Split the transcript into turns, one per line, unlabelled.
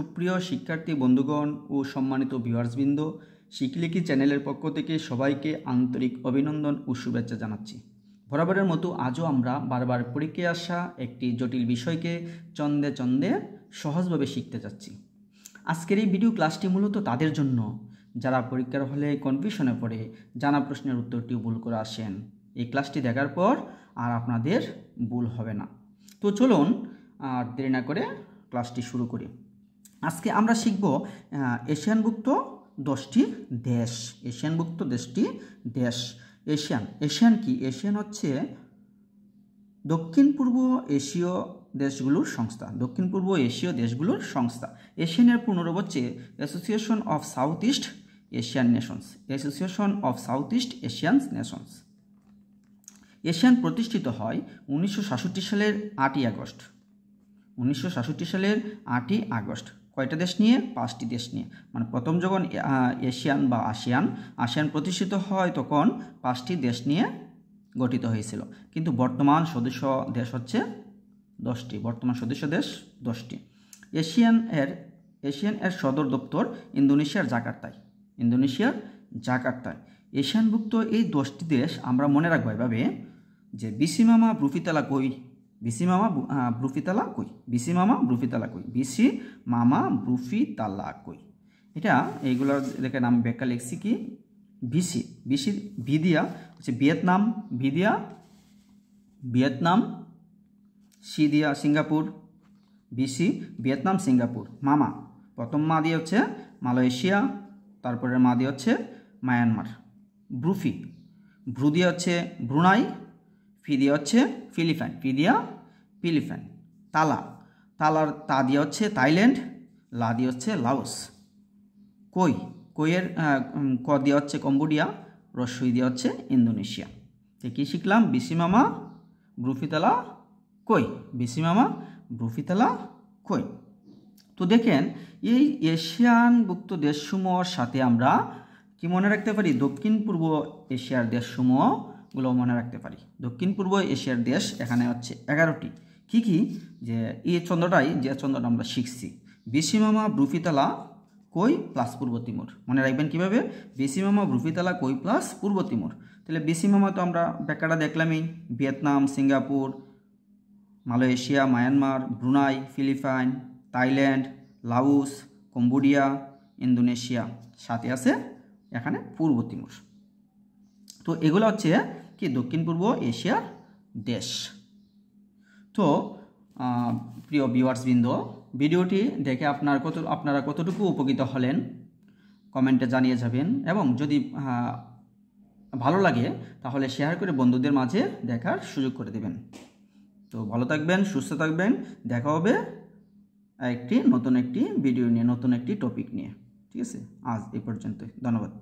সুপ্রিয় শিক্ষার্থী বন্ধুগণ ও সম্মানিত ভিউয়ার্সবৃন্দ, শিখলিকি চ্যানেলের পক্ষ থেকে সবাইকে আন্তরিক অভিনন্দন ও শুভেচ্ছা জানাচ্ছি। বরাবরের মতো আজও আমরা বারবার পরীক্ষায় আসা একটি জটিল বিষয়কে চন্দে চন্দে সহজভাবে শিখতে যাচ্ছি। আজকের এই ভিডিও ক্লাসটি মূলত তাদের জন্য যারা পরীক্ষার হলে কনফিউশনে পড়ে জানা প্রশ্নের উত্তরটিও ভুল করে আসেন। এই ক্লাসটি দেখার পর আর আপনাদের ভুল হবে না। তো চলুন আর দেরি না করে ক্লাসটি শুরু করি। আজকে আমরা শিখব এশিয়ানভুক্ত 10টি দেশ। এশিয়ানভুক্ত 10টি দেশ। এশিয়ান কি? এশিয়ান হচ্ছে দক্ষিণ পূর্ব এশীয় দেশগুলোর সংস্থা। দক্ষিণ পূর্ব এশীয় দেশগুলোর সংস্থা। এশিয়ানের পূর্ণরূপ হচ্ছে association of south east Asian Nations. Association of south east Asian Nations. Asian প্রতিষ্ঠিত হয় 1967 সালের 8ই আগস্ট। 1967 সালের 8ই আগস্ট। কয়টা দেশ নিয়ে? 5টি দেশ নিয়ে। মানে প্রথম যখন এশিয়ান বা আসিয়ান প্রতিষ্ঠিত হয় তখন 5টি দেশ নিয়ে গঠিত হয়েছিল, কিন্তু বর্তমান সদস্য দেশ হচ্ছে 10টি। বর্তমান সদস্য দেশ 10টি। এশিয়ান এর সদর দপ্তর ইন্দোনেশিয়ার জাকার্তায়। এশিয়ানভুক্ত এই 10টি দেশ আমরা মনে রাখবো এভাবে যে বিসিমামা ব্রুফিতালা কই। বিসিমামা ব্রুফিতালা কই। এটা এইগুলোর দেখে নাম ব্যাখ্যা লিখছি কি? বিসির ভিদিয়া হচ্ছে ভিয়েতনাম, সি দিয়া সিঙ্গাপুর। বিসি ভিয়েতনাম, সিঙ্গাপুর। মামা প্রথম মা দিয়ে হচ্ছে মালয়েশিয়া, তারপরের মা দিয়ে হচ্ছে মায়ানমার। ব্রু দিয়ে হচ্ছে ব্রুনাই, ফি দিয়ে হচ্ছে ফিলিপাইন। তালার তা দিয়ে হচ্ছে থাইল্যান্ড, লা দিয়ে হচ্ছে লাওস। কইয়ের ক দিয়ে হচ্ছে কম্বোডিয়া, রস্বই দিয়ে হচ্ছে ইন্দোনেশিয়া। তো কী শিখলাম? বিসিমামা ব্রুফিতালা কই। তো দেখেন এই এশিয়ানভুক্ত দেশসমূহের সাথে আমরা কি মনে রাখতে পারি? দক্ষিণ পূর্ব এশিয়ার দেশসমূহগুলো মনে রাখতে পারি। দক্ষিণ পূর্ব এশিয়ার দেশ এখানে হচ্ছে 11টি। কি যে এই চন্দ্রটা আমরা শিখছি, বিসিমামা ব্রুফিতালা কই প্লাস পূর্ব তিমুর। মনে রাখবেন কিভাবে? বিসিমামা ব্রুফিতালা কই প্লাস পূর্ব তিমুর। তাহলে বিসিমামা তো আমরা ব্যাখ্যাটা দেখলামই, Vietnam, Singapore, Malaysia, Myanmar, Brunei, Philippine, Thailand, Laos, Cambodia, Indonesia, সাথে আছে এখানে পূর্ব তিমুর। তো এগুলো হচ্ছে কি দক্ষিণ পূর্ব এশিয়ার দেশ। তো প্রিয় ভিউয়ার্সবৃন্দ, ভিডিওটি দেখে আপনারা কতটুকু উপকৃত হলেন কমেন্টে জানিয়ে যাবেন, এবং যদি ভালো লাগে তাহলে শেয়ার করে বন্ধুদের মাঝে দেখার সুযোগ করে দেবেন। তো ভালো থাকবেন, সুস্থ থাকবেন। দেখা হবে নতুন একটি ভিডিও নিয়ে, নতুন একটি টপিক নিয়ে। ঠিক আছে, আজ এই পর্যন্তই। ধন্যবাদ।